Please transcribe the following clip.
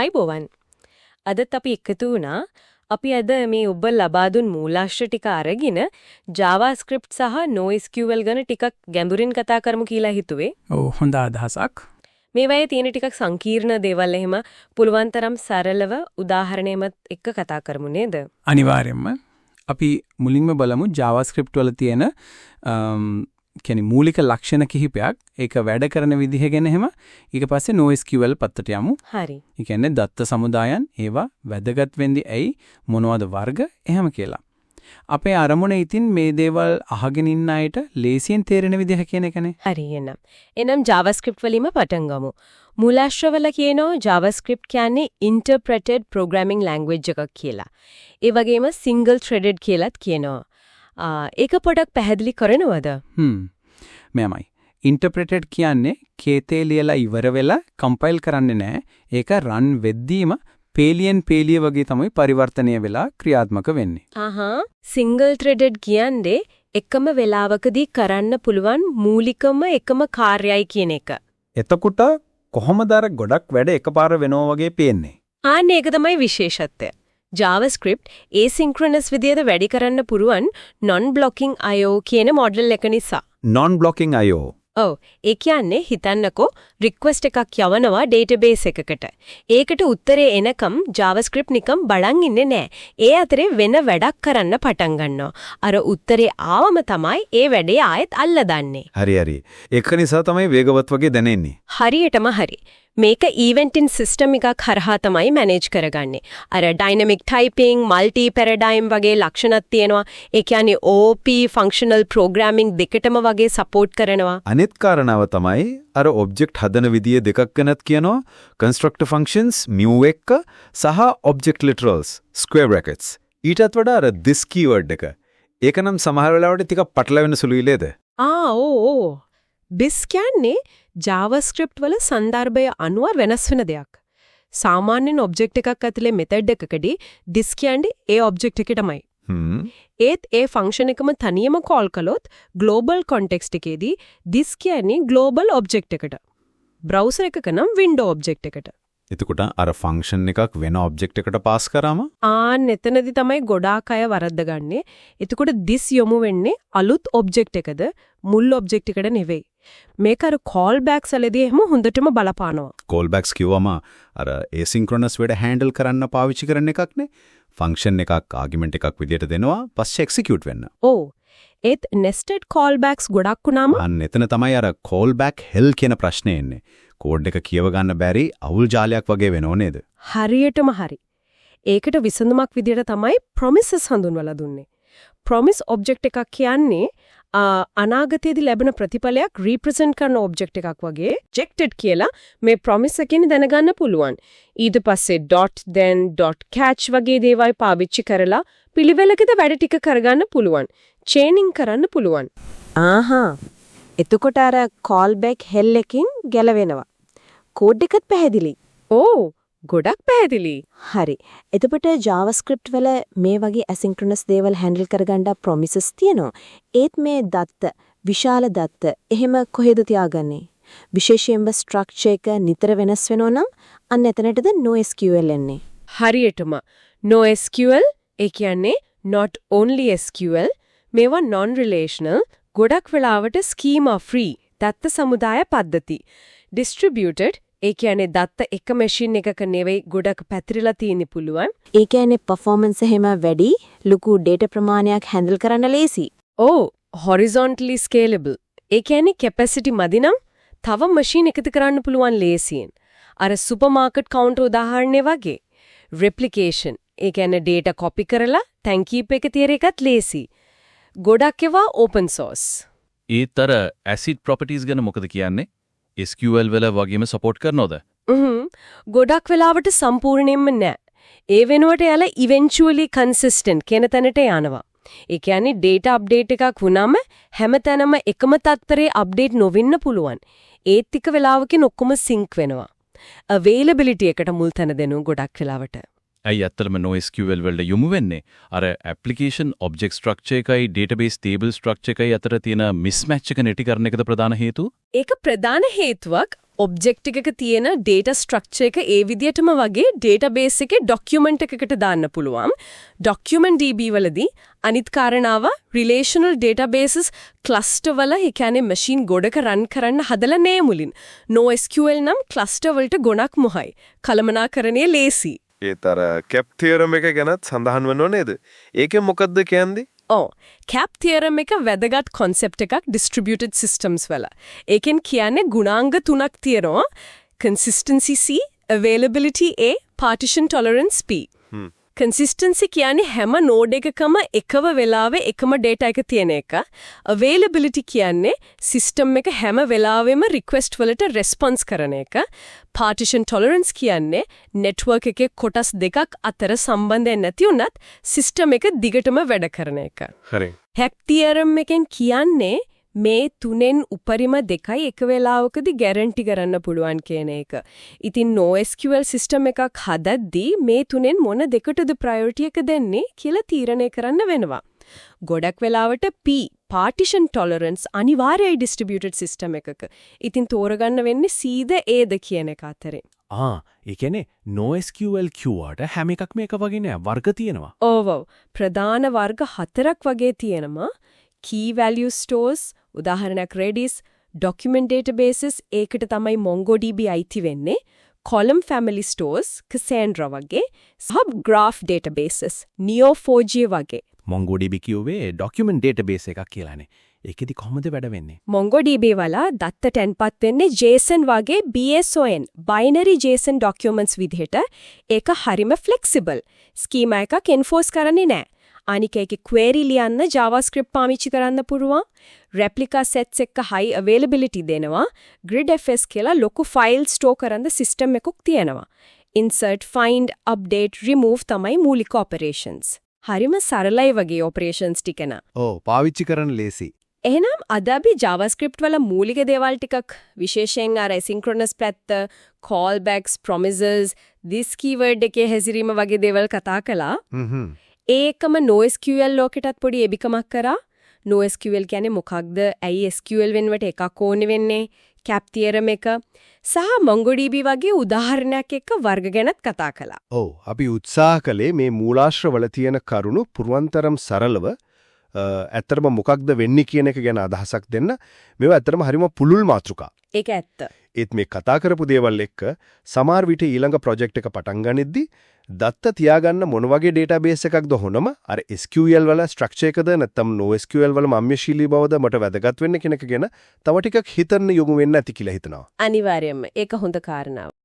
ආයිබෝවන්. අදත් අපි එකතු වුණා. අපි අද මේ ඔබ ලබා දුන් මූලාශ්‍ර ටික අරගෙන JavaScript සහ NoSQL ගැන ටිකක් ගැඹුරින් කතා කරමු කියලා හිතුවේ. ඔව් හොඳ අදහසක්. මේ වගේ තියෙන ටිකක් සංකීර්ණ දේවල් එහෙම පුළුවන් තරම් සරලව උදාහරණයකට එක්ක කතා කරමු නේද? අනිවාර්යයෙන්ම. අපි මුලින්ම බලමු JavaScript වල තියෙන කියන්නේ මූලික ලක්ෂණ කිහිපයක්. ඒක වැඩ කරන විදිහ ගැන එහෙම ඊට පස්සේ NoSQL පැත්තට යමු. හරි. ඒ කියන්නේ දත්ත සමුදායන් ඒවා වැදගත් වෙන්නේ ඇයි මොනවද වර්ග එහෙම කියලා. අපේ අරමුණ ඉතින් මේ දේවල් අහගෙන ඉන්න අයට ලේසියෙන් තේරෙන විදිහ කියන එකනේ. හරි එහෙනම් JavaScript වලින්ම පටන් ගමු. මූලාශ්‍රවල කියනවා JavaScript කියන්නේ interpreted programming language එකක් කියලා. ඒ වගේම single threaded කියලාත් කියනවා. ඒක පොඩක් පැහැදිලි කරනවද? මෙයමයි. interpreted කියන්නේ කේතේ ලියලා ඉවර වෙලා කම්පයිල් කරන්නේ නැහැ. ඒක රන් වෙද්දීම පේලියෙන් පේලිය වගේ තමයි පරිවර්තනය වෙලා ක්‍රියාත්මක වෙන්නේ. single threaded කියන්නේ එකම වෙලාවකදී කරන්න පුළුවන් මූලිකම එකම කාර්යයි කියන එක. එතකොට කොහොමද අර ගොඩක් වැඩ එකපාර වෙනවා වගේ පේන්නේ? ඒක තමයි විශේෂත්වය. JavaScript asynchronous විදියට වැඩි කරන්න පුරුවන් non-blocking IO කියන මොඩල් එක නිසා. non-blocking IO. ඔව්. ඒ කියන්නේ හිතන්නකෝ request එකක් යවනවා database එකකට. ඒකට උත්තරේ එනකම් JavaScript නිකම් බලන් ඉන්නේ නැහැ. ඒ අතරේ වෙන වැඩක් කරන්න පටන් ගන්නවා. අර උත්තරේ ආවම තමයි ඒ වැඩේ ආයෙත් අල්ලදන්නේ. හරි. ඒක නිසා තමයි වේගවත් වගේ දැනෙන්නේ. හරියටම හරි. මේක eventing system එකක් හරහා තමයි manage කරගන්නේ. අර dynamic typing, multi paradigm වගේ ලක්ෂණත් තියෙනවා. ඒ කියන්නේ OOP functional programming දෙකටම වගේ support කරනවා. අනිත් කාරණාව තමයි අර object හදන විදිය දෙකක් ගැනත් කියනවා. constructor functions mu එක සහ object literals square brackets. ඊටත් වඩා අර this keyword එක. ඒක නම් සමහර වෙලාවට ටිකක් පටලවෙන සුළුයි නේද? ඕ. this කියන්නේ JavaScript වල සන්දර්භය අනුව වෙනස් වෙන දෙයක්. සාමාන්‍යයෙන් object එකක් ඇතුලේ method එකකදී this කියන්නේ ඒ object එකටමයි. ඒත් ඒ function එකම තනියම call කළොත් global context එකේදී this කියන්නේ global object එකට. browser එකක නම් window object එකට. එතකොට අර function එකක් වෙන object එකට pass කරාම එතනදී තමයි ගොඩාක් අය වරද්දගන්නේ. එතකොට this යොමු වෙන්නේ අලුත් object එකද මුල් object එකට නෙවෙයි. මේක අර callbacks වලදී එහෙම හොඳටම බලපානවා. callbacks කිව්වම අර asynchronous වැඩ handle කරන්න පාවිච්චි කරන එකක් නේ. function එකක් argument එකක් විදියට දෙනවා පස්සේ execute වෙන්න. ඒත් nested callbacks ගොඩක් වුණාම එතන තමයි අර callback hell කියන ප්‍රශ්නේ එන්නේ. කෝඩ් එක කියව ගන්න බැරි අවුල් ජාලයක් වගේ වෙනව නේද? හරියටම හරි. ඒකට විසඳුමක් විදියට තමයි promises හඳුන්වලා දුන්නේ. promise object එකක් කියන්නේ අනාගතයේදී ලැබෙන ප්‍රතිඵලයක් represent කරන object එකක් වගේ rejected කියලා මේ promise එකකින් දැනගන්න පුළුවන්. ඊට පස්සේ .then .catch වගේ දේවල් පාවිච්චි කරලා පිළිවෙලකට වැඩ ටික කරගන්න පුළුවන්. chaining කරන්න පුළුවන්. එතකොට අර callback hell එකකින් ගැලවෙනවා. කෝඩ් එකත් පැහැදිලි. ගොඩක් පැහැදිලි. හරි. එතකොට JavaScript වල මේ වගේ asynchronous දේවල් handle කරගන්න promises තියෙනවා. ඒත් මේ දත්ත, විශාල දත්ත එහෙම කොහෙද තියාගන්නේ? විශේෂයෙන්ම structure එක නිතර වෙනස් වෙනෝ නම් අන්න එතනටද NoSQL එන්නේ. හරියටම NoSQL ඒ කියන්නේ not only SQL මේවා non-relational ගොඩක් වෙලාවට schema free දත්ත සමුදාය පද්ධති. distributed ඒ කියන්නේ දත්ත එක මැෂින් එකක නෙවෙයි ගොඩක් පැතිරලා තියෙන්න පුළුවන්. ඒ කියන්නේ performance එහෙම වැඩි ලොකු data ප්‍රමාණයක් handle කරන්න ලේසි. horizontally scalable. ඒ කියන්නේ capacity මදි නම් තව මැෂින් එකතු කරන්න පුළුවන් ලේසියෙන්. අර supermarket counter උදාහරණය වගේ. replication ඒ කියන්නේ data copy කරලා thank keep එක තියර එකත් ලේසි. ගොඩක් ඒවා open source. ඊතර acid properties ගැන මොකද කියන්නේ? SQL වල වගේම support කරනවද? ගොඩක් වෙලාවට සම්පූර්ණයෙන්ම නෑ. ඒ වෙනුවට යාලා eventually consistent කියන තැනට යනවා. ඒ කියන්නේ data update එකක් වුණාම හැමතැනම එකම තත්පරේ update නොවෙන්න පුළුවන්. ඒත් ටික වෙලාවකින් ඔක්කොම sync වෙනවා. availability එකට මුල් තැන දෙනු ගොඩක් වෙලාවට. ඇයි ඇත්තටම NoSQL වලට යොමු වෙන්නේ? අර application object structure එකයි database table structure එකයි අතර තියෙන mismatch එක නැති කරන එකද ප්‍රධාන හේතුව? ඒක ප්‍රධාන හේතුවක්. ඔබ්ජෙක්ට් එකක තියෙන data structure එක ඒ විදිහටම වගේ database එකේ document එකකට දාන්න පුළුවන්. document DB වලදී අනිත් කාරණාව relational databases cluster වල ඒ කියන්නේ machine ගොඩක run කරන්න හදලා නෑ මුලින්. NoSQL නම් cluster වලට ගොනක් මොහයි. කළමනාකරණය ලේසි. ඒතර කැප් තියරම් එක ගැනත් සඳහන් වෙනව නේද? ඒකෙන් මොකද්ද කියන්නේ? ඔව්. CAP theorem එක වැදගත් concept එකක් distributed systems වල. ඒකෙන් කියන්නේ ගුණාංග තුනක් තියෙනවා. consistency C, availability A, partition tolerance P. consistency කියන්නේ හැම node එකකම එකව වෙලාවෙ එකම data එක තියෙන එක. availability කියන්නේ system එක හැම වෙලාවෙම request වලට response කරන එක. partition tolerance කියන්නේ network එකේ කොටස් දෙකක් අතර සම්බන්ධයක් නැති වුණත් system එක දිගටම වැඩ කරන එක. හරි. hack theorem එකෙන් කියන්නේ මේ තුනෙන් උපරිම දෙකයි එක වෙලාවකදී ගැරන්ටි කරන්න පුළුවන් කියන එක. ඉතින් NoSQL system එකක් හදද්දී මේ තුනෙන් මොන දෙකටද priority එක දෙන්නේ කියලා තීරණය කරන්න වෙනවා. ගොඩක් වෙලාවට P partition tolerance අනිවාර්යයි distributed system එකක. ඉතින් තෝරගන්න වෙන්නේ C ද A ද කියන එක අතරේ. ඒ කියන්නේ NoSQL කිව්වට හැම එකක්ම එක වගේ නෑ වර්ග තියෙනවා. ඔව්. ප්‍රධාන වර්ග 4ක් වගේ තියෙනවා. key value stores උදාහරණයක් Redis, document databases ඒකට තමයි MongoDB අයිති වෙන්නේ, column family stores Cassandra වගේ, sub graph databases Neo4j වගේ. MongoDB කිව්වේ document database එකක් කියලානේ. ඒකෙදි කොහොමද වැඩ වෙන්නේ? MongoDB වල දත්ත තැන්පත් වෙන්නේ JSON වගේ BSON binary JSON documents විදිහට. ඒක හරිම flexible. schema එකක් enforce කරන්නේ නැහැ. අනික ඒකේ query ලියන්න JavaScript පාවිච්චි කරන්න පුළුවන්. replica sets එක high availability දෙනවා. gridfs කියලා ලොකු file store කරන්න system එකක් තියෙනවා. insert, find, update, remove තමයි මූලික operations. හරිම සරලයි වගේ operations ටික න. පාවිච්චි කරන්න ලේසි. එහෙනම් අද අපි JavaScript වල මූලික දේවල් ටිකක් විශේෂයෙන් අර asynchronous පැත්ත, callbacks, promises, this keyword එකේ හැසිරීම වගේ දේවල් කතා කළා. ඒකම NoSQL ලෝකෙටත් පොඩි එබිකමක් කරා. NoSQL කියන්නේ මොකක්ද? ඇයි SQL වෙනුවට එකක් ඕනේ වෙන්නේ? CAP theorem එක සහ MongoDB වගේ උදාහරණයක් එක්ක වර්ග ගැනත් කතා කළා. අපි උත්සාහ කළේ මේ මූලාශ්‍රවල තියෙන කරුණු පුරවන්තරම් සරලව ඇත්තටම මොකක්ද වෙන්නේ කියන එක ගැන අදහසක් දෙන්න. මේවා ඇත්තටම හරිම පුළුල් මාතෘකා. ඒක ඇත්ත. ඒත් මේ කතා කරපු දේවල් එක්ක සමහර විට ඊළඟ ප්‍රොජෙක්ට් එක පටන් ගනිද්දි දත්ත තියාගන්න මොන වගේ database එකක්ද හොනම අර SQL වල structure එකද නැත්නම් NoSQL වල මම්‍යශීලී බවද මට වැදගත් වෙන්නේ කෙනෙක් ගැන තව ටිකක් හිතන්න යොමු වෙන්න ඇති කියලා හිතනවා. අනිවාර්යයෙන්ම ඒක හොඳ කාරණාවක්.